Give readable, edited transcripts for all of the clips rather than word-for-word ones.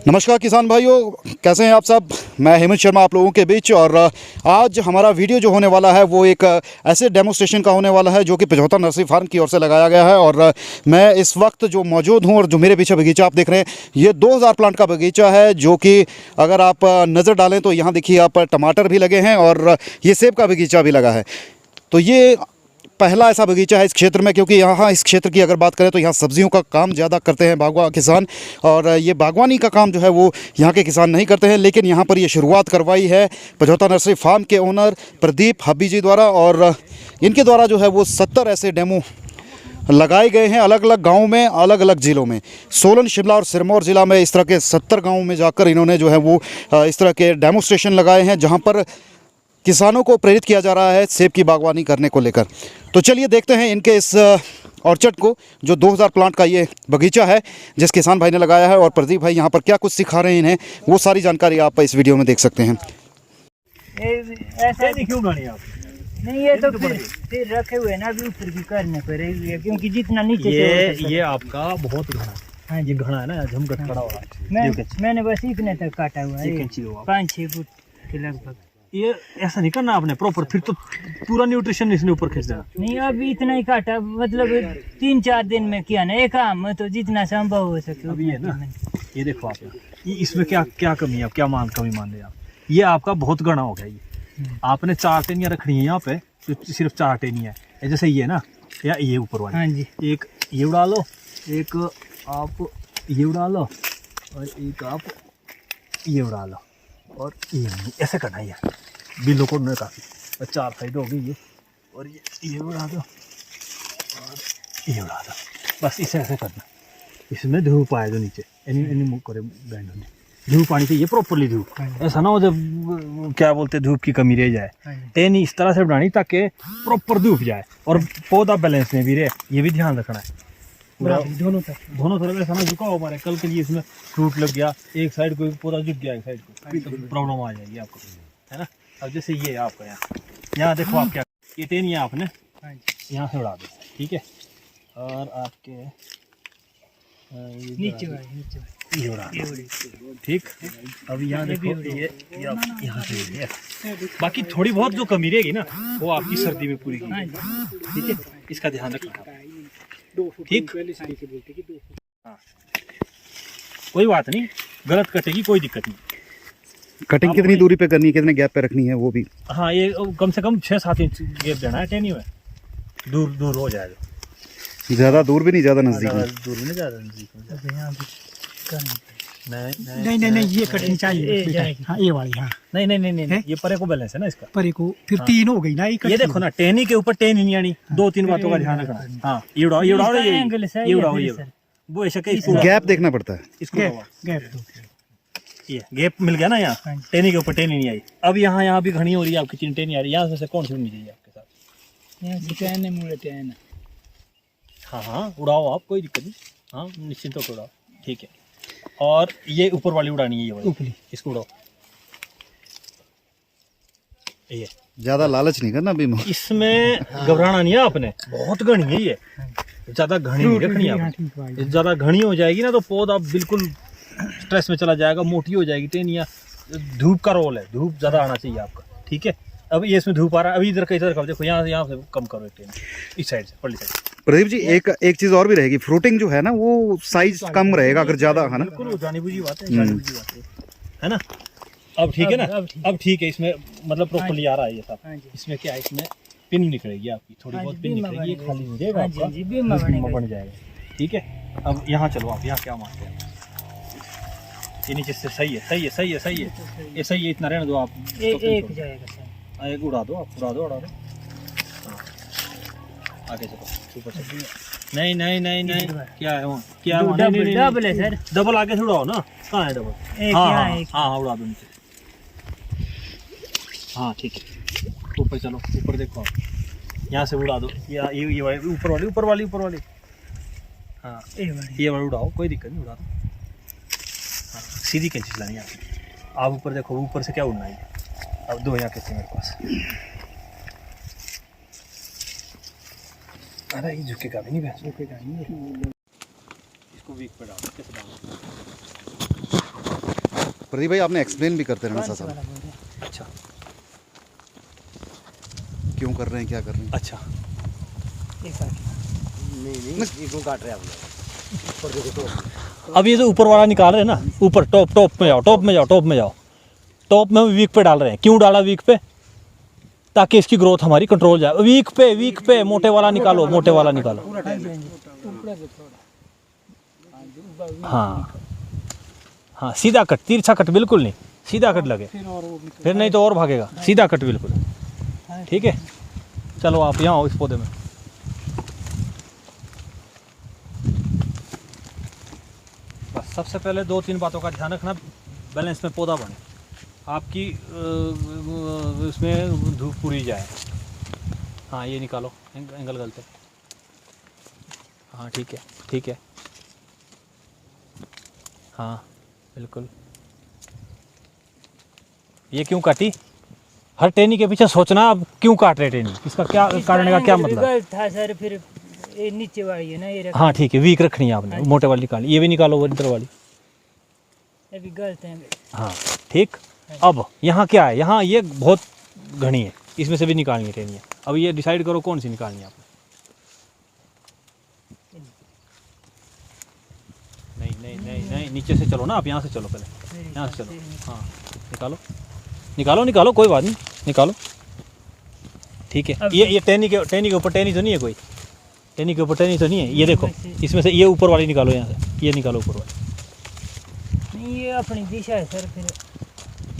नमस्कार किसान भाइयों, कैसे हैं आप सब। मैं हेमंत शर्मा आप लोगों के बीच। और आज हमारा वीडियो जो होने वाला है वो एक ऐसे डेमोस्ट्रेशन का होने वाला है जो कि पिछोता नर्सरी फार्म की ओर से लगाया गया है। और मैं इस वक्त जो मौजूद हूं और जो मेरे पीछे बगीचा आप देख रहे हैं, ये 2000 प्लांट का बगीचा है, जो कि अगर आप नज़र डालें तो यहाँ देखिए आप टमाटर भी लगे हैं और ये सेब का बगीचा भी लगा है। तो ये पहला ऐसा बगीचा है इस क्षेत्र में, क्योंकि यहाँ इस क्षेत्र की अगर बात करें तो यहाँ सब्जियों का काम ज़्यादा करते हैं किसान। और ये बागवानी का काम जो है वो यहाँ के किसान नहीं करते हैं, लेकिन यहाँ पर ये शुरुआत करवाई है पिछोता नर्सरी फार्म के ओनर प्रदीप हब्बी जी द्वारा। और इनके द्वारा जो है वो 70 ऐसे डेमो लगाए गए हैं अलग अलग गाँव में, अलग अलग ज़िलों में। सोलन, शिमला और सिरमौर ज़िला में इस तरह के 70 गाँव में जाकर इन्होंने जो है वो इस तरह के डेमोस्ट्रेशन लगाए हैं, जहाँ पर किसानों को प्रेरित किया जा रहा है सेब की बागवानी करने को लेकर। तो चलिए देखते हैं इनके इस ऑर्चर्ड को, जो 2000 प्लांट का ये बगीचा है जिस किसान भाई ने लगाया है। और प्रदीप भाई यहाँ पर क्या कुछ सिखा रहे हैं इन्हें, वो सारी जानकारी आप इस वीडियो में देख सकते हैं। ऐसा क्यों गाड़ी आप नहीं, ये तो फिर रखे हुए ना, अभी ऊपर भी करने पड़ेगी, क्योंकि जितना नीचे ये आपका बहुत घना। हाँ, ये घना है ना, झमगट खड़ा हो रहा है। मैंने बस इतने तक काटा हुआ है, 5-6 फुट के लगभग। ये ऐसा नहीं करना आपने प्रॉपर, फिर तो पूरा न्यूट्रिशन इसने ऊपर खींच देना। नहीं, अभी इतना ही काटा, मतलब 3-4 दिन में किया ना एक काम, तो जितना संभव हो सके। अभी है ना, ये देखो आप, ये इसमें क्या कमी है, आप क्या कमी मान रहे हैं आप। ये आपका बहुत घना हो गया। ये आपने 4 टेनियाँ रखनी है यहाँ पे, तो सिर्फ 4 टेनियाँ है, जैसे ये ना, या ये ऊपर वाली। हाँ जी, एक ये उड़ा लो, एक आप ये उड़ा लो, और एक आप ये उड़ा लो, और ये ऐसे करना है। बिल्लो को काफ़ी, और 4 साइड हो गई ये, और ये उड़ा दो, और ये उड़ा दो, बस इसे ऐसे करना। इसमें धूप आए जो नीचे मुँह करे बैंड होने, धूप आनी चाहिए प्रॉपरली धूप। ऐसा ना हो जब क्या बोलते धूप की कमी रह जाए। टेनी इस तरह से बनानी ताकि प्रॉपर धूप जाए और पौधा बैलेंस में भी रहे, ये भी ध्यान रखना है। दोनों तरफ ऐसा ना झुका हो हमारे, कल के लिए इसमें फ्रूट लग गया, एक साइड को पौधा झुक गया, एक साइड को, तो प्रॉब्लम आ जाएगी आपको, है ना। अब जैसे ये है आपका, यहाँ देखो आप क्या, ये टेनियाँ आपने यहाँ से उड़ा दो, ठीक है। और आपके नीचे ये उड़ा दो, ठीक। अब यहाँ देखो ये यहाँ से, बाकी थोड़ी बहुत जो कमी रहेगी ना वो आपकी सर्दी में पूरी की, ठीक है। इसका ध्यान रखना, ठीक। हाँ, कोई बात नहीं, गलत कटेगी कोई दिक्कत नहीं। कटिंग कितनी दूरी पे करनी है, कितने गैप पे रखनी है वो भी। हाँ, ये कम से कम 6-7 इंच गैप देना है टेनी में, दूर हो जाएगा। ज़्यादा दूर भी नहीं, ज़्यादा नज़दीक दूर भी नहीं, ज़्यादा नज़दीक नहीं, ये कटनी चाहिए। हाँ, ये वाली। हाँ, नहीं, ये परे को बैलेंस है ना इसका, परे को फिर 3 हो गई ना। ये देखो ना, टेनी के ऊपर टेनी नहीं आनी, 2-3 बातों का ध्यान रखना। हाँ, ये उड़ाओ, ये उड़ाओ, वो ऐसा गैप देखना पड़ता है। इसको ये गैप मिल गया ना, यहाँ टेनी के ऊपर टेनी नहीं आई। अब यहाँ भी घनी हो रही है आपकी, 3 टेनी आ रही है, यहाँ से कौन सी उड़नी चाहिए आपके साथ। हाँ, उड़ाओ आप, कोई दिक्कत नहीं। हाँ, निश्चिंत होकर उड़ाओ, ठीक है। और ये ऊपर वाली उड़ानी है, ये वाली, इसको उड़ाओ। ये ज़्यादा लालच नहीं करना अभी, इसमें घबराना नहीं है आपने, बहुत घनी है ये, ज़्यादा घनी नहीं रखनी है। ज़्यादा घनी हो जाएगी ना तो पौधा बिल्कुल स्ट्रेस में चला जाएगा, मोटी हो जाएगी टेनिया। धूप का रोल है, धूप ज़्यादा आना चाहिए आपका, ठीक है। अब ये इसमें धूप आ रहा है, अभी इधर देखो, यहाँ से कम करो टेनी, इस साइड से, पल्ली साइड। प्रदीप जी, एक चीज़ और भी रहेगी, फ्रूटिंग जो है ना वो साइज कम रहेगा अगर ज़्यादा, है ना। बिल्कुल जानी बुझी बात है ना। अब ठीक है ना, अब ठीक है। इसमें मतलब प्रॉपर्ली आ रहा है ये सब। इसमें क्या है, इसमें पिन निकलेगी आपकी, थोड़ी बहुत पिन निकलेगी, ये खाली नहीं रहेगा आपका, बीमा बन जाएगा, ठीक है। अब यहाँ चलो आप, यहाँ क्या मानते हैं, ये नीचे से सही है, ये सही है, इतना रहने दो आप। एक जाएगा, एक उड़ा दो आप, उड़ा दो। हाँ, आगे चलो, ऊपर से। नहीं, क्या है वो, क्या डबल है सर, डबल आगे से उड़ाओ ना। कहाँ है डबल? हाँ, उड़ा दो नीचे। हाँ, ठीक है, ऊपर चलो, ऊपर देखो आप, यहाँ से उड़ा दो, ये ऊपर वाली। हाँ, ये वाली उड़ाओ, कोई दिक्कत नहीं, उड़ा दो। हाँ, सीधी कैंची चलानी है आप ऊपर देखो, ऊपर से क्या उड़ना है। अब 2 यहाँ कैसे मेरे पास, अरे ये झुकेगा भी नहीं, झुकेगा नहीं। इसको वीक पे डालो, कैसे डालो। प्रदीप भाई आपने एक्सप्लेन भी करते रहना साथ साथ, अच्छा क्यों कर रहे हैं, क्या कर रहे हैं। अच्छा अब ये जो ऊपर वाला निकाल रहे हैं ना, ऊपर टॉप में जाओ, टॉप में जाओ, टॉप में जाओ। टॉप में हम वीक पे डाल रहे हैं। क्यों डाला वीक पे? ताकि इसकी ग्रोथ हमारी कंट्रोल जाए। वीक पे मोटे वाला निकालो, मोटे वाला निकालो। हाँ हाँ, सीधा कट, तिरछा कट बिल्कुल नहीं, सीधा कट लगे, फिर नहीं तो और भागेगा। सीधा कट बिल्कुल, ठीक है। चलो आप यहाँ आओ इस पौधे में। बस सबसे पहले 2-3 बातों का ध्यान रखना, बैलेंस में पौधा बने, आपकी उसमें धूप पूरी जाए। हाँ ये निकालो, एंगल गलत है। हाँ ठीक है, ठीक है। हाँ बिल्कुल। ये क्यों काटी? हर टहनी के पीछे सोचना, आप क्यों काट रहे टहनी, इसका क्या काटने का क्या मतलब? गलत था सर, फिर ये नीचे वाली है ना, ये हाँ ठीक है, वीक रखनी है आपने, मोटे वाली निकाली। ये भी निकालो, वो इधर वाली। अभी गलत है। हाँ ठीक। अब यहाँ क्या है, यहाँ ये बहुत घनी है, इसमें से भी निकालनी है टहनियाँ। अब ये डिसाइड करो कौन सी निकालनी है आपने। नहीं, नीचे से चलो ना आप, यहाँ से चलो पहले, यहाँ से चलो। हाँ निकालो, कोई बात नहीं, निकालो। ठीक है। ये टहनी के ऊपर टहनी तो नहीं है कोई? टहनी के ऊपर टहनी तो नहीं है। ये देखो, इसमें से ये ऊपर वाली निकालो, यहाँ से ये निकालो ऊपर वाली। नहीं, ये अपनी दिशा है सर। फिर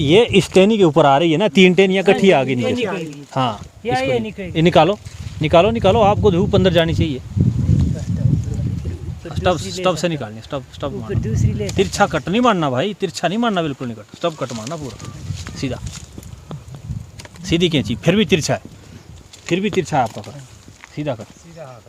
ये इस टहनी के ऊपर आ रही है ना, 3 टहनियाँ इकट्ठी आ गई नीचे। हाँ ये निकालो। आपको धूप अंदर जानी चाहिए। स्टब से निकालनी, स्टब मारना। दूसरी ले तिरछा कट नहीं मारना भाई, तिरछा नहीं मारना, बिल्कुल नहीं कट, स्टब कट मारना पूरा सीधा। सीधी कैंची, फिर भी तिरछा है आपका कट, सीधा कट,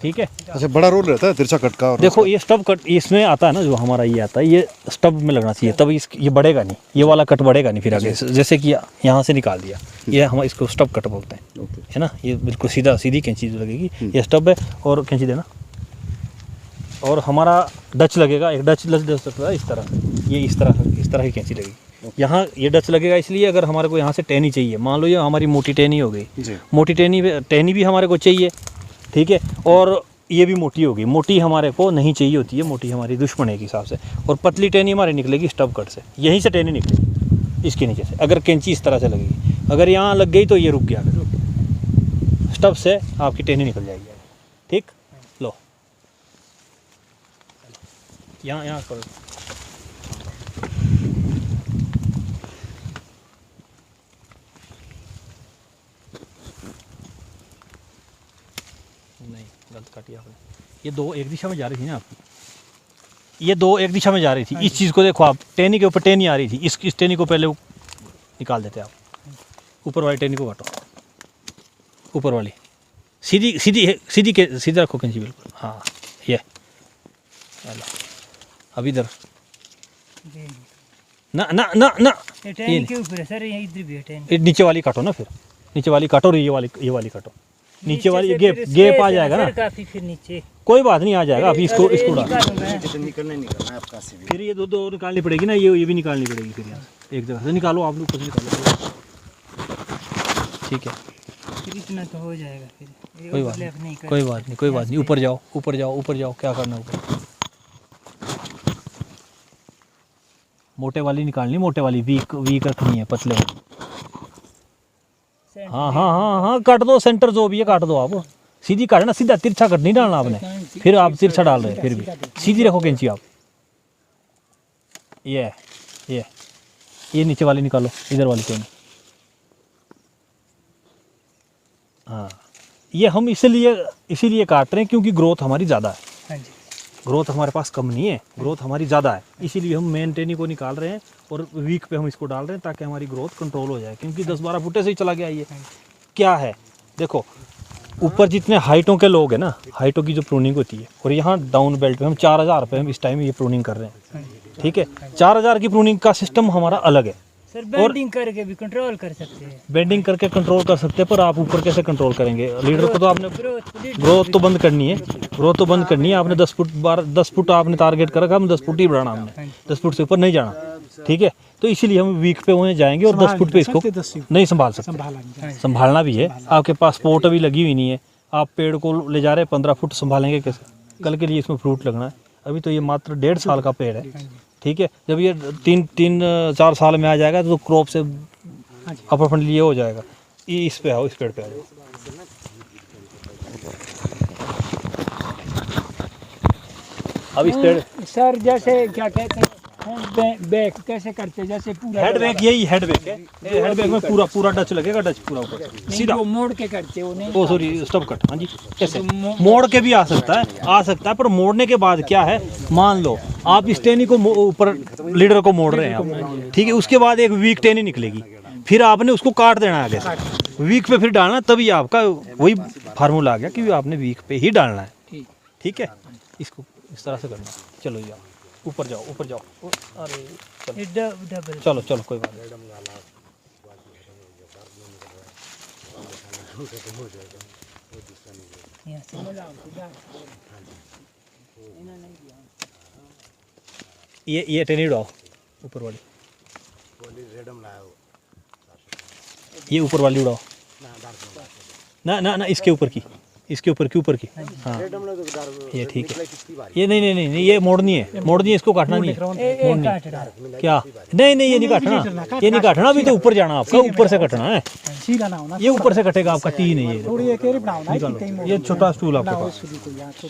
ठीक है। अच्छा, बड़ा रोल रहता है तिरछा कट का। और देखो ये स्टब कट इसमें आता है ना, जो हमारा ये आता है, ये स्टब में लगना चाहिए, तब ये बढ़ेगा नहीं, ये वाला कट बढ़ेगा नहीं फिर आगे। जैसे कि यहाँ से निकाल दिया, ये हम इसको स्टब कट बोलते हैं, है ना। ये बिल्कुल सीधी कैंची लगेगी, ये स्टब है। और कैंची देना, और हमारा डच लगेगा, एक डच लगता है इस तरह, ये इस तरह की कैंची लगेगी। यहाँ ये डच लगेगा इसलिए, अगर हमारे को यहाँ से टहनी चाहिए, मान लो ये हमारी मोटी टहनी हो गई, मोटी टहनी भी हमारे को चाहिए, ठीक है। और ये भी मोटी होगी, मोटी हमारे को नहीं चाहिए होती है, मोटी हमारी दुश्मन है के हिसाब से। और पतली टहनी हमारी निकलेगी स्टब कट से, यहीं से टहनी निकलेगी इसके नीचे से। अगर कैंची इस तरह से लगेगी, अगर यहाँ लग गई तो ये रुक गया, स्टब से आपकी टहनी निकल जाएगी, ठीक। लो यहाँ करो। नहीं, गलत काटी आपने। ये 2 एक दिशा में जा रही थी ना आपकी, ये 2 एक दिशा में जा रही थी। इस चीज़ को देखो आप, टहनी के ऊपर टहनी आ रही थी, इस टहनी को पहले निकाल देते आप। ऊपर वाली टहनी को काटो, ऊपर वाली सीधी रखो कैंची बिल्कुल। हाँ ये अब इधर ना, ये टहनी के ऊपर है सर, ये इधर भी है टहनी। नीचे वाली काटो ना, फिर नीचे वाली काटो और ये वाली काटो। नीचे वाली गैप आ जाएगा ना काफी, फिर नीचे कोई बात नहीं, आ जाएगा। अभी इसको डाल, निकलना है आपका से भी। फिर ये दो निकालनी पड़ेगी ना, ये भी निकालनी पड़ेगी। फिर यहाँ एक जगह से निकालो, आप लोग कुछ निकालो, ठीक है। फिर इतना तो हो जाएगा। फिर कोई बात नहीं, ऊपर जाओ, क्या करना है ऊपर। मोटे वाली निकालनी, मोटे वाली वीक रखनी है, पतले वाली। हाँ, काट दो, सेंटर जो भी है काट दो आप। सीधी काटना, सीधा, तिरछा कट नहीं डालना आपने। फिर आप तिरछा डाल रहे हैं, फिर भी सीधी रखो कैंची आप। ये नीचे वाली निकालो, इधर वाली कैंची। हाँ, ये हम इसीलिए काट रहे हैं क्योंकि ग्रोथ हमारी ज़्यादा है। हाँ जी, ग्रोथ हमारे पास कम नहीं है, ग्रोथ हमारी ज़्यादा है, इसीलिए हम मेन टहनी को निकाल रहे हैं और वीक पे हम इसको डाल रहे हैं ताकि हमारी ग्रोथ कंट्रोल हो जाए। क्योंकि 10-12 फुटे से ही चला गया ये। क्या है, देखो ऊपर जितने हाइटों के लोग हैं ना, हाइटों की जो प्रूनिंग होती है, और यहाँ डाउन बेल्ट पे हम 4000 पे हम इस टाइम ये प्रूनिंग कर रहे हैं, ठीक है। 4000 की प्रूनिंग का सिस्टम हमारा अलग है। सर बेंडिंग करके भी कंट्रोल कर सकते हैं। बेंडिंग करके कंट्रोल कर सकते हैं, पर आप ऊपर कैसे कंट्रोल करेंगे? लीडर को तो आपने ग्रोथ तो बंद करनी है, आपने 10 फुट आपने टारगेट कर रखा, हम 10 फुट ही बढ़ाना, हमने 10 फुट से ऊपर नहीं जाना। ठीक है, तो इसीलिए हम वीक पे उन्हें जाएंगे और 10 फुट पे इसको नहीं संभाल सकते, संभालना भी है। आपके पास पोर्ट अभी लगी हुई नहीं है, आप पेड़ को ले जा रहे हैं 15 फुट, संभालेंगे कैसे? कल के लिए इसमें फ्रूट लगना है। अभी तो ये मात्र 1.5 साल का पेड़ है, ठीक है। जब ये 3-4 साल में आ जाएगा तो क्रॉप से अपर फंड लिए हो जाएगा। ये इस पे आओ, इस पेड़ पे आ जाओ। अब इस पेड़ सर जैसे क्या कहते हैं बैक कैसे करते हैं? जैसे पूरा हेड बैक, यही हेड बैक है। हेड बैक में पूरा डच लगेगा, डच पूरा ऊपर सीधा। वो मोड़ के करते हो नहीं? ओ सॉरी, स्टॉप कट। हाँ जी, कैसे मोड़ के भी आ सकता है, पर मोड़ने के बाद क्या है, मान लो आप इस टेनी को ऊपर लीडर को मोड़ रहे हैं आप, ठीक है, उसके बाद एक वीक टेनी निकलेगी, फिर आपने उसको काट देना आगे से, वीक पे फिर डालना, तभी आपका वही फार्मूला आ गया कि आपने वीक पे ही डालना है, ठीक है। इसको इस तरह से करना। चलो जाओ ऊपर जाओ, ऊपर जाओ। अरे चलो चलो, कोई बात नहीं। ये टेनी उड़ाओ ऊपर वाली, ये ऊपर वाली उड़ाओ ना ना ना, इसके ऊपर की, इसके ऊपर की। हाँ ये ठीक है। ये नहीं, ये मोड़नी है, इसको काटना नहीं है। मोड़नी क्या? नहीं, ये नहीं काटना, अभी तो ऊपर जाना आपका, ऊपर से कटना है। ये ऊपर से कटेगा आपका, टी नहीं है। ये छोटा स्टूल आपके पास,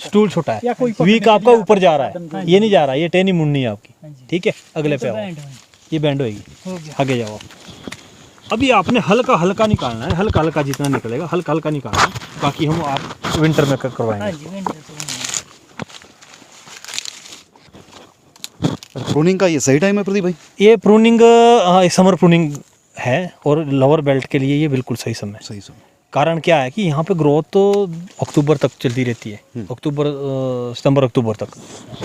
स्टूल छोटा है, वीक आपका ऊपर जा रहा है, ये नहीं जा रहा, ये टेनी मुड़नी है आपकी, ठीक है। अगले पे आओ, ये बैंड होगी, आगे जाओ। अभी आपने हल्का निकालना है, हल्का जितना निकलेगा हल्का निकालना है, बाकी हम आप विंटर में करवाएंगे। प्रूनिंग का ये सही टाइम है प्रदीप भाई? ये प्रूनिंग समर प्रूनिंग है, और लोअर बेल्ट के लिए ये बिल्कुल सही समय है। कारण क्या है कि यहाँ पे ग्रोथ तो अक्टूबर तक चलती रहती है, सितंबर अक्टूबर तक,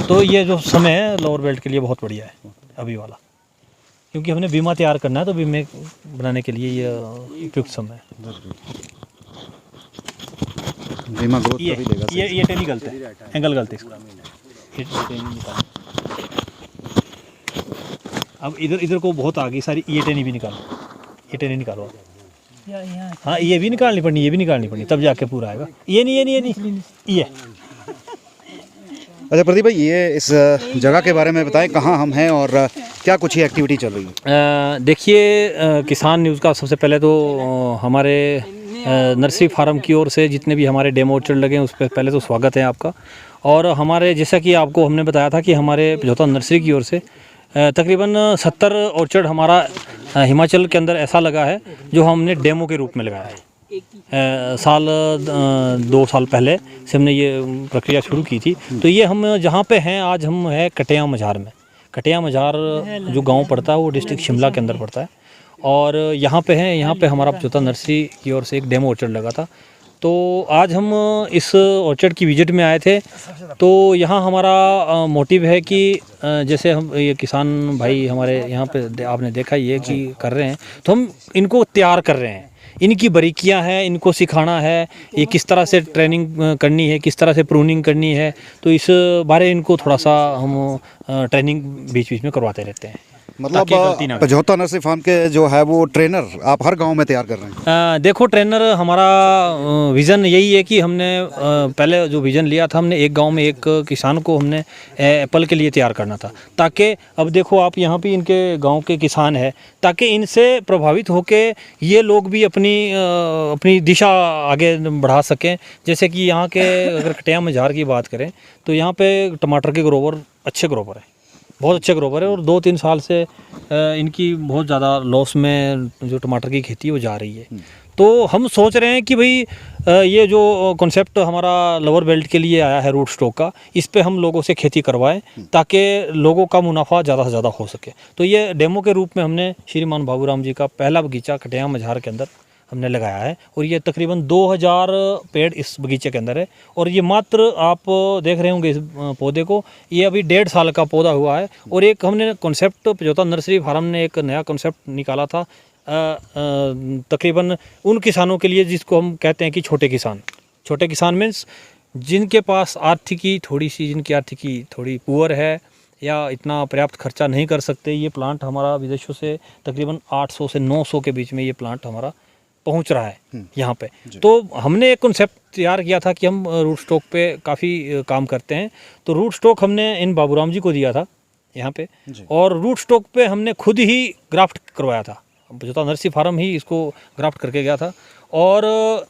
तो ये जो समय है लोअर बेल्ट के लिए बहुत बढ़िया है अभी वाला, क्योंकि हमने बीमा तैयार करना है, तो बीमे बनाने के लिए ये उपयुक्त समय है। बीमा ग्रोथ ये देगा। ये टेनी गलत है, एंगल गलत है इसका। ये टेनी निकालो। अब इधर को बहुत आगे सारी, ये टेनी भी निकालो, ये टेनी निकालो। हाँ ये भी निकालनी पड़नी, ये भी निकालनी पड़नी, तब जाके पूरा आएगा। ये नहीं। अच्छा प्रदीप भाई, ये इस जगह के बारे में बताएं, कहाँ हम हैं और क्या कुछ ही एक्टिविटी चल रही है? देखिए, किसान न्यूज़ का सबसे पहले तो हमारे नर्सरी फार्म की ओर से जितने भी हमारे डेमो ऑर्चर्ड लगे हैं उस पर पहले तो स्वागत है आपका। और हमारे, जैसा कि आपको हमने बताया था कि हमारे पिछौता नर्सरी की ओर से तकरीबन 70 ऑर्चर्ड हमारा हिमाचल के अंदर ऐसा लगा है जो हमने डेमो के रूप में लगाया है। 2 साल पहले से हमने ये प्रक्रिया शुरू की थी। तो ये हम जहाँ पे हैं आज, हम है कटिया मझार में। कटिया मझार जो गांव पड़ता है वो डिस्ट्रिक्ट शिमला के अंदर पड़ता है, और यहाँ पे हैं, यहाँ पे हमारा पिछौता नर्सरी की ओर से एक डेमो ऑर्चर्ड लगा था। तो आज हम इस ऑर्चर्ड की विजिट में आए थे। तो यहाँ हमारा मोटिव है कि जैसे हम ये किसान भाई हमारे यहाँ पे आपने देखा ये कि कर रहे हैं, तो हम इनको तैयार कर रहे हैं, इनकी बारीकियां हैं, इनको सिखाना है, ये किस तरह से ट्रेनिंग करनी है, किस तरह से प्रूनिंग करनी है, तो इस बारे इनको थोड़ा सा हम ट्रेनिंग बीच बीच में करवाते रहते हैं। मतलब पिछौता नर्सरी फार्म के जो है वो ट्रेनर आप हर गांव में तैयार कर रहे हैं? देखो, ट्रेनर हमारा विज़न यही है कि हमने पहले जो विज़न लिया था, हमने एक गांव में एक किसान को हमने एप्पल के लिए तैयार करना था, ताकि अब देखो आप यहाँ पे इनके गांव के किसान हैं, ताकि इनसे प्रभावित होके ये लोग भी अपनी दिशा आगे बढ़ा सकें। जैसे कि यहाँ के अगर कटिया मझार की बात करें तो यहाँ पे टमाटर के ग्रोवर अच्छे ग्रोवर हैं, बहुत अच्छे ग्रोवर है, और 2-3 साल से इनकी बहुत ज़्यादा लॉस में जो टमाटर की खेती है वो जा रही है। तो हम सोच रहे हैं कि भाई ये जो कॉन्सेप्ट हमारा लोअर बेल्ट के लिए आया है रूट स्टॉक का, इस पे हम लोगों से खेती करवाएं ताकि लोगों का मुनाफा ज़्यादा से ज़्यादा हो सके। तो ये डेमो के रूप में हमने श्रीमान बाबूराम जी का पहला बगीचा कटिया मझार के अंदर हमने लगाया है, और ये तकरीबन 2000 पेड़ इस बगीचे के अंदर है। और ये मात्र आप देख रहे होंगे इस पौधे को, ये अभी 1.5 साल का पौधा हुआ है। और एक हमने कॉन्सेप्ट, पिछौता नर्सरी फार्म ने एक नया कॉन्सेप्ट निकाला था तकरीबन उन किसानों के लिए जिसको हम कहते हैं कि छोटे किसान मीन्स जिनके पास जिनकी आर्थिकी थोड़ी पुअर है, या इतना पर्याप्त खर्चा नहीं कर सकते। ये प्लांट हमारा विदेशों से तकरीबन 800 से 900 के बीच में ये प्लांट हमारा पहुंच रहा है यहाँ पे। तो हमने एक कॉन्सेप्ट तैयार किया था कि हम रूट स्टॉक पे काफ़ी काम करते हैं। तो रूट स्टॉक हमने इन बाबूराम जी को दिया था यहाँ पे, और रूट स्टॉक पे हमने खुद ही ग्राफ्ट करवाया था। पिछोता नर्सरी फार्म ही इसको ग्राफ्ट करके गया था। और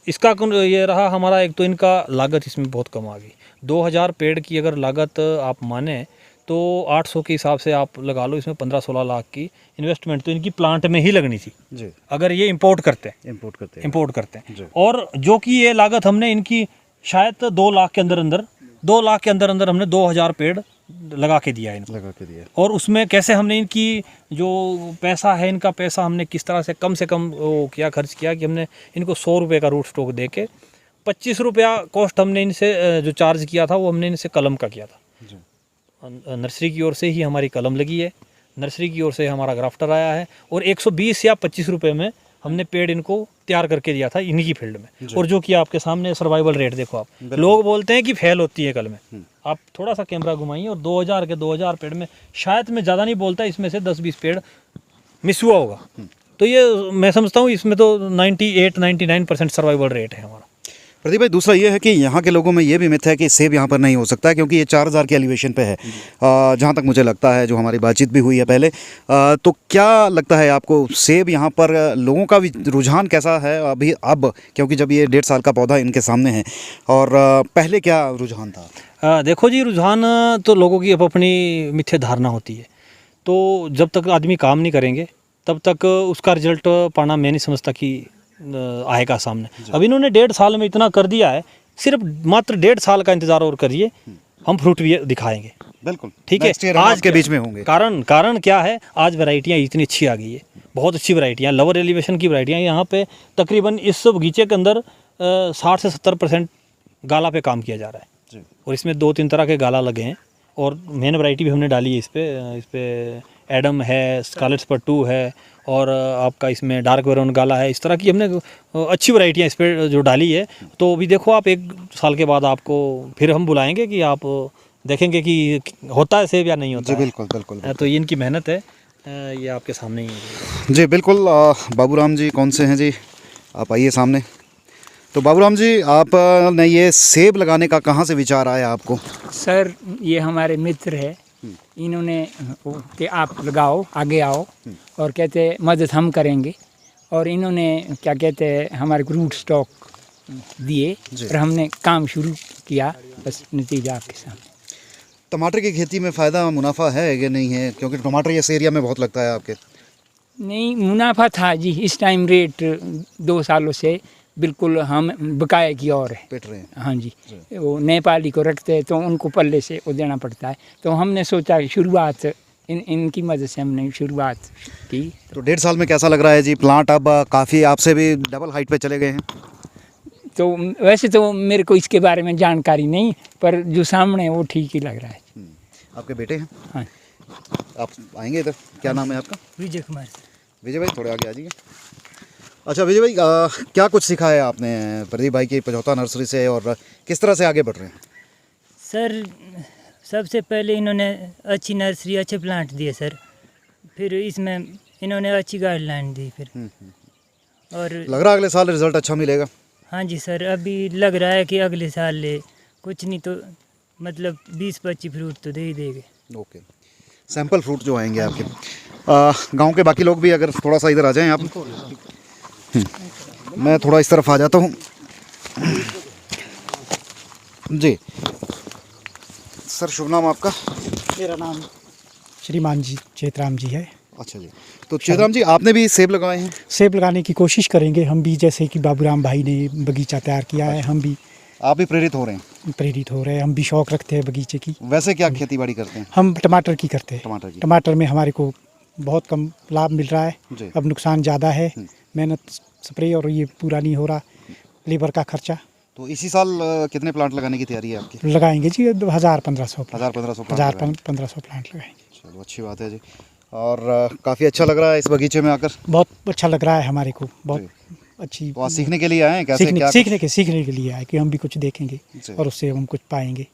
इसका ये रहा हमारा, एक तो इनका लागत इसमें बहुत कम आ गई। 2000 पेड़ की अगर लागत आप माने तो 800 के हिसाब से आप लगा लो, इसमें 15-16 लाख की इन्वेस्टमेंट तो इनकी प्लांट में ही लगनी थी जी। अगर ये इंपोर्ट करते हैं। और जो कि ये लागत हमने इनकी शायद 2 लाख के अंदर हमने 2000 पेड़ लगा के दिया इनको। और उसमें कैसे हमने इनकी जो पैसा है, इनका पैसा हमने किस तरह से कम वो किया, खर्च किया कि हमने इनको 100 रुपये का रूट स्टॉक दे के 25 रुपया कॉस्ट हमने इनसे जो चार्ज किया था वो हमने इनसे कलम का किया था। नर्सरी की ओर से ही हमारी कलम लगी है, नर्सरी की ओर से हमारा ग्राफ्टर आया है, और 120 या 25 रुपये में हमने पेड़ इनको तैयार करके दिया था इन्हीं फील्ड में। और जो कि आपके सामने सर्वाइवल रेट देखो आप, लोग बोलते हैं कि फेल होती है कलमें, आप थोड़ा सा कैमरा घुमाइए, और 2000 पेड़ में शायद मैं ज़्यादा नहीं बोलता, इसमें से 10-20 पेड़ मिस हुआ होगा। तो ये मैं समझता हूँ इसमें तो 98-99% सर्वाइवल रेट है हमारा। प्रदीप भाई, दूसरा ये है कि यहाँ के लोगों में ये भी मिथ है कि सेब यहाँ पर नहीं हो सकता है, क्योंकि ये 4000 के एलिवेशन पे है, जहाँ तक मुझे लगता है, जो हमारी बातचीत भी हुई है पहले। तो क्या लगता है आपको, सेब यहाँ पर लोगों का भी रुझान कैसा है अभी अब, क्योंकि जब ये 1.5 साल का पौधा इनके सामने है, और पहले क्या रुझान था? देखो जी, रुझान तो लोगों की अपनी मिथ्या धारणा होती है। तो जब तक आदमी काम नहीं करेंगे तब तक उसका रिजल्ट पाना मैं नहीं समझता कि आएगा सामने। अब इन्होंने 1.5 साल में इतना कर दिया है, सिर्फ मात्र 1.5 साल का इंतजार और करिए, हम फ्रूट भी दिखाएंगे। बिल्कुल, ठीक है। आज के बीच में होंगे। कारण क्या है, आज वैरायटियाँ इतनी अच्छी आ गई है, बहुत अच्छी वैरायटियाँ, लोअर एलिवेशन की वैरायटियाँ। यहाँ पे तकरीबन इस बगीचे के अंदर 60 से 70% गाला पे काम किया जा रहा है, और इसमें 2-3 तरह के गाला लगे हैं, और मेन वैरायटी भी हमने डाली है इस पे एडम है, स्कारलेट स्पॉट 2 है, और आपका इसमें डार्क वेरोन गाला है। इस तरह की हमने अच्छी वैरायटियाँ इस पर जो डाली है। तो अभी देखो आप, 1 साल के बाद आपको फिर हम बुलाएंगे कि आप देखेंगे कि होता है सेब या नहीं होता। जी बिल्कुल। तो ये इनकी मेहनत है, ये आपके सामने ही है। जी बिल्कुल। बाबूराम जी कौन से हैं जी, आप आइए सामने। तो बाबूराम जी, आपने ये सेब लगाने का कहाँ से विचार आया आपको? सर, ये हमारे मित्र है, इन्होंने कि आप लगाओ, आगे आओ, और कहते मदद हम करेंगे। और इन्होंने क्या कहते हैं, हमारे को रूट स्टॉक दिए और हमने काम शुरू किया, बस नतीजा आपके सामने। टमाटर की खेती में फ़ायदा मुनाफा है कि नहीं है, क्योंकि टमाटर इस एरिया में बहुत लगता है आपके? नहीं, मुनाफा था जी। इस टाइम रेट 2 सालों से बिल्कुल हम बकाया की और है, पेट रहे हैं। हाँ जी। वो नेपाली को रखते हैं तो उनको पल्ले से वो देना पड़ता है। तो हमने सोचा कि शुरुआत इनकी मदद से हमने शुरुआत की। तो 1.5 साल में कैसा लग रहा है जी प्लांट? अब काफ़ी आपसे भी डबल हाइट पे चले गए हैं। तो वैसे तो मेरे को इसके बारे में जानकारी नहीं, पर जो सामने है वो ठीक ही लग रहा है। आपके बेटे हैं? हाँ। आप आएंगे इधर, क्या नाम है आपका? विजय कुमार। विजय भाई थोड़े आगे आ जाइए। अच्छा विजय भाई, क्या कुछ सीखा है आपने प्रदीप भाई की पिछोता नर्सरी से, और किस तरह से आगे बढ़ रहे हैं? सर, सबसे पहले इन्होंने अच्छी नर्सरी, अच्छे प्लांट दिए सर, फिर इसमें इन्होंने अच्छी गाइडलाइन दी फिर। और लग रहा है अगले साल रिजल्ट अच्छा मिलेगा? हाँ जी सर, अभी लग रहा है कि अगले साल ले कुछ नहीं तो मतलब 20-25 फ्रूट तो दे ही देंगे। ओके, सैंपल फ्रूट जो आएंगे आपके। गांव के बाकी लोग भी अगर थोड़ा सा इधर आ जाएं आप। मैं थोड़ा इस तरफ आ जाता हूँ जी। सर, शुभ नाम आपका? मेरा नाम श्रीमान जी चेतराम जी है। अच्छा जी, तो चेतराम जी आपने भी सेब लगाए हैं? सेब लगाने की कोशिश करेंगे हम भी, जैसे कि बाबूराम भाई ने बगीचा तैयार किया है, हम भी। आप भी प्रेरित हो रहे हैं? प्रेरित हो रहे हैं, हम भी शौक रखते हैं बगीचे की। वैसे क्या खेती बाड़ी करते हैं? हम टमाटर की करते हैं। टमाटर की। टमाटर में हमारे को बहुत कम लाभ मिल रहा है, अब नुकसान ज़्यादा है। मेहनत, स्प्रे और ये पूरा नहीं हो रहा, लेबर का खर्चा। तो इसी साल कितने प्लांट लगाने की तैयारी है आपकी? लगाएंगे जी 1000-1500 1500 प्लांट लगाएंगे। चलो, अच्छी बात है जी। और काफ़ी अच्छा लग रहा है इस बगीचे में आकर? बहुत अच्छा लग रहा है हमारे को, बहुत अच्छी। तो आज सीखने के लिए आए हैं? कैसे क्या? सीखने के लिए आए कि हम भी कुछ देखेंगे और उससे हम कुछ पाएंगे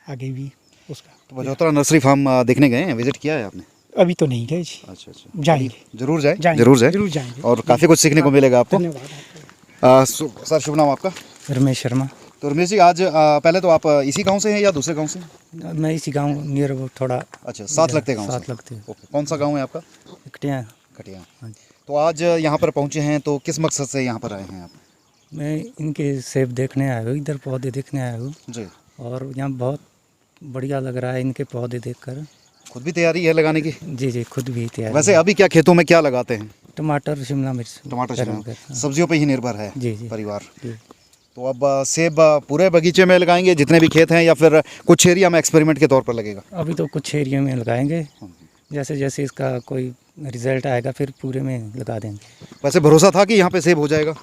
आगे भी उसका। तो पचौतरा नर्सरी फार्म देखने गए हैं, विजिट किया है आपने? अभी तो नहीं गए जी, अच्छा अच्छा, जाएंगे। जरूर जाएं, जाएंगे, जरूर जाएं जरूर जाएंगे। और काफ़ी कुछ सीखने को मिलेगा आपको। धन्यवाद। सर शुभ नाम आपका? रमेश शर्मा। तो रमेश जी, आज पहले तो आप इसी गांव से हैं या दूसरे गांव से? मैं इसी गांव नियर वो थोड़ा अच्छा, साथ लगते गांव साथ से। लगते हैं। ओके, कौन सा गांव है आपका? कटिया। कटिया। हाँ तो आज यहाँ पर पहुँचे हैं, तो किस मकसद से यहाँ पर आए हैं आप? मैं इनके सेब देखने आया हूँ, इधर पौधे देखने आया हूँ जी, और यहाँ बहुत बढ़िया लग रहा है इनके पौधे देखकर। खुद भी तैयारी है लगाने की? जी जी, खुद भी तैयार। वैसे अभी क्या खेतों में क्या लगाते हैं? टमाटर, शिमला मिर्च, टमाटर, गरम शिमला, कर। सब्जियों पे ही निर्भर है जी जी परिवार। जी। तो अब सेब पूरे बगीचे में लगाएंगे जितने भी खेत हैं, या फिर कुछ एरिया में एक्सपेरिमेंट के तौर पर लगेगा? अभी तो कुछ एरिया में लगाएंगे, जैसे जैसे इसका कोई रिजल्ट आएगा फिर पूरे में लगा देंगे। वैसे भरोसा था कि यहाँ पे सेब हो जाएगा?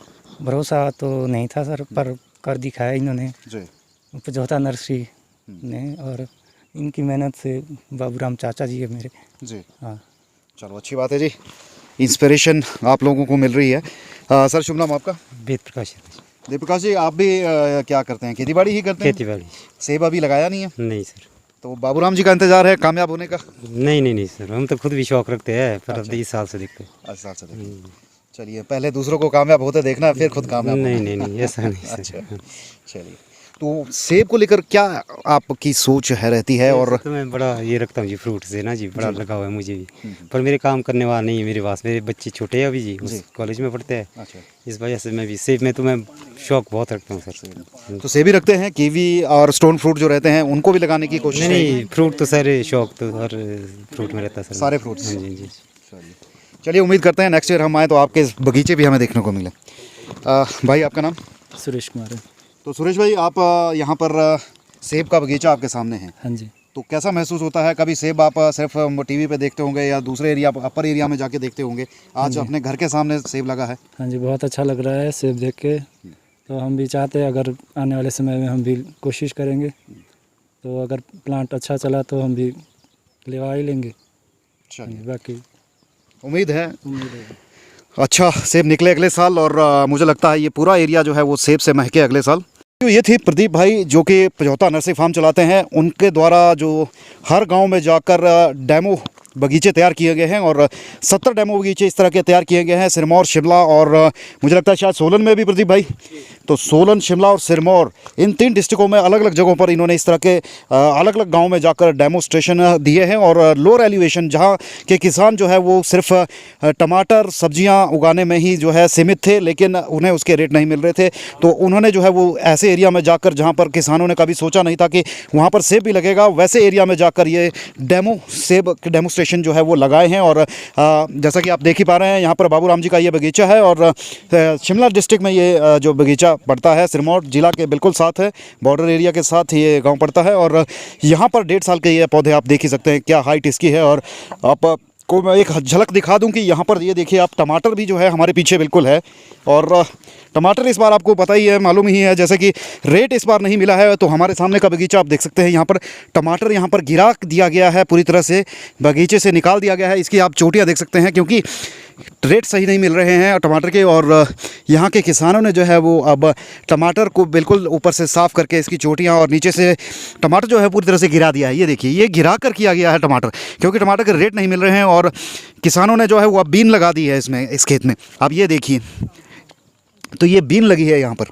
भरोसा तो नहीं था सर, पर कर दिखाया इन्होंने, जी पचौता नर्सरी ने, और इनकी मेहनत से बाबूराम चाचा जी है मेरे। जी, हाँ। चलो अच्छी बात है जी, इंस्पिरेशन आप लोगों को मिल रही है। सर शुभ नाम आपका? वेद प्रकाश। देव प्रकाश जी, आप भी क्या करते हैं? खेती बाड़ी ही करते हैं? खेती बाड़ी। सेब अभी लगाया नहीं है? नहीं सर, तो बाबूराम जी का इंतजार है कामयाब होने का? नहीं सर, हम तो खुद भी शौक रखते हैं, पर अब 20 साल से देखते हैं। अच्छा अच्छा, देखिए। चलिए, पहले दूसरों को कामयाब होते देखना, फिर खुद कामयाब होना। नहीं ऐसा नहीं सर। अच्छा, चलिए। तो सेब को लेकर क्या आपकी सोच है रहती है? और तो मैं बड़ा ये रखता हूँ जी, फ्रूट से ना जी, बड़ा लगा हुआ है मुझे भी, पर मेरे काम करने वाला नहीं है मेरे पास। मेरे बच्चे छोटे हैं अभी जी, उस कॉलेज में पढ़ते हैं, अच्छा, इस वजह से मैं भी सेब में तो मैं शौक बहुत रखता हूँ सर। तो सेब ही रखते हैं, कीवी और स्टोन फ्रूट जो रहते हैं उनको भी लगाने की कोशिश? नहीं, फ्रूट तो सारे शौक तो हर फ्रूट में रहता है सर। सारे fruits? हाँ जी जी। चलिए, उम्मीद करते हैं नेक्स्ट ईयर हम आए तो आपके बगीचे भी हमें देखने को मिले। भाई आपका नाम? सुरेश कुमार है। तो सुरेश भाई, आप यहाँ पर सेब का बगीचा आपके सामने है, हाँ जी। तो कैसा महसूस होता है? कभी सेब आप सिर्फ टीवी पे देखते होंगे या दूसरे एरिया अपर एरिया में जाके देखते होंगे, आज अपने घर के सामने सेब लगा है। हाँ जी, बहुत अच्छा लग रहा है सेब देख के। तो हम भी चाहते हैं अगर आने वाले समय में हम भी कोशिश करेंगे, तो अगर प्लांट अच्छा चला तो हम भी लेवा ही लेंगे। चलिए, बाकी उम्मीद है अच्छा सेब निकले अगले साल, और मुझे लगता है ये पूरा एरिया जो है वो सेब से महके अगले साल। तो ये थे प्रदीप भाई जो कि पचौता नर्सरी फार्म चलाते हैं। उनके द्वारा जो हर गांव में जाकर डेमो बगीचे तैयार किए गए हैं, और 70 डेमो बगीचे इस तरह के तैयार किए गए हैं सिरमौर, शिमला और मुझे लगता है शायद सोलन में भी प्रदीप भाई। तो सोलन, शिमला और सिरमौर, इन 3 डिस्ट्रिक्टों में अलग अलग जगहों पर इन्होंने इस तरह के अलग अलग गाँव में जाकर डेमोस्ट्रेशन दिए हैं। और लोअर एलिवेशन जहाँ के किसान जो है वो सिर्फ टमाटर सब्जियाँ उगाने में ही जो है सीमित थे, लेकिन उन्हें उसके रेट नहीं मिल रहे थे, तो उन्होंने जो है वो ऐसे एरिया में जाकर जहाँ पर किसानों ने कभी सोचा नहीं था कि वहाँ पर सेब भी लगेगा, वैसे एरिया में जाकर ये सेब डेमोस्ट्रेशन जो है वो लगाए हैं। और जैसा कि आप देख ही पा रहे हैं, यहाँ पर बाबूराम जी का ये बगीचा है, और शिमला डिस्ट्रिक्ट में ये जो बगीचा पड़ता है सिरमौर जिला के बिल्कुल साथ है, बॉर्डर एरिया के साथ ये गांव पड़ता है। और यहाँ पर 1.5 साल के ये पौधे आप देख ही सकते हैं क्या हाइट इसकी है। और आप को मैं एक झलक दिखा दूं कि यहाँ पर ये देखिए आप, टमाटर भी जो है हमारे पीछे बिल्कुल है, और टमाटर इस बार आपको पता ही है, मालूम ही है, जैसे कि रेट इस बार नहीं मिला है, तो हमारे सामने का बगीचा आप देख सकते हैं। यहाँ पर टमाटर यहाँ पर गिरा दिया गया है, पूरी तरह से बगीचे से निकाल दिया गया है। इसकी आप चोटियाँ देख सकते हैं, क्योंकि रेट सही नहीं मिल रहे हैं टमाटर के, और यहाँ के किसानों ने जो है वो अब टमाटर को बिल्कुल ऊपर से साफ़ करके इसकी चोटियाँ और नीचे से टमाटर जो है पूरी तरह से गिरा दिया है। ये देखिए, ये गिरा कर किया गया है टमाटर, क्योंकि टमाटर के रेट नहीं मिल रहे हैं, और किसानों ने जो है वो अब बीन लगा दी है इसमें, इस खेत में। अब ये देखिए, तो ये बीन लगी है यहाँ पर।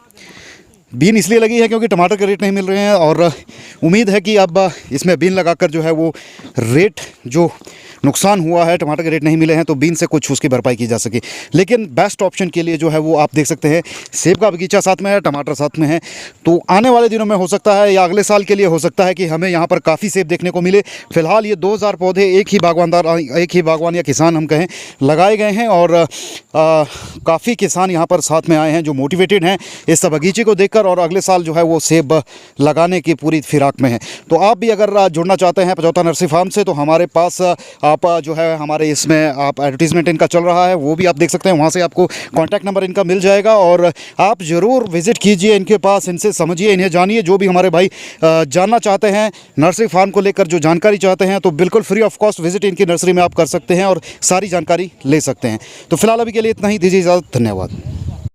बीन इसलिए लगी है क्योंकि टमाटर के रेट नहीं मिल रहे हैं, और उम्मीद है कि अब इसमें बीन लगाकर जो है वो रेट जो नुकसान हुआ है, टमाटर के रेट नहीं मिले हैं, तो बीन से कुछ उसकी भरपाई की जा सके। लेकिन बेस्ट ऑप्शन के लिए जो है वो आप देख सकते हैं, सेब का बगीचा साथ में है, टमाटर साथ में है। तो आने वाले दिनों में हो सकता है या अगले साल के लिए हो सकता है कि हमें यहाँ पर काफ़ी सेब देखने को मिले। फिलहाल ये 2000 पौधे एक ही बागवान या किसान हम कहें लगाए गए हैं, और काफ़ी किसान यहाँ पर साथ में आए हैं जो मोटिवेटेड हैं इस बगीचे को देखकर, और अगले साल जो है वो सेब लगाने की पूरी फिराक में है। तो आप भी अगर जुड़ना चाहते हैं पचौता नर्सरी फार्म से, तो हमारे पास आप जो है हमारे इसमें आप एडवर्टीज़मेंट इनका चल रहा है, वो भी आप देख सकते हैं, वहाँ से आपको कॉन्टैक्ट नंबर इनका मिल जाएगा। और आप ज़रूर विज़िट कीजिए इनके पास, इनसे समझिए, इन्हें जानिए। जो भी हमारे भाई जानना चाहते हैं नर्सरी फार्म को लेकर, जो जानकारी चाहते हैं, तो बिल्कुल फ्री ऑफ कॉस्ट विज़िट इनकी नर्सरी में आप कर सकते हैं और सारी जानकारी ले सकते हैं। तो फिलहाल अभी के लिए इतना ही, दीजिए इजाज़त, धन्यवाद।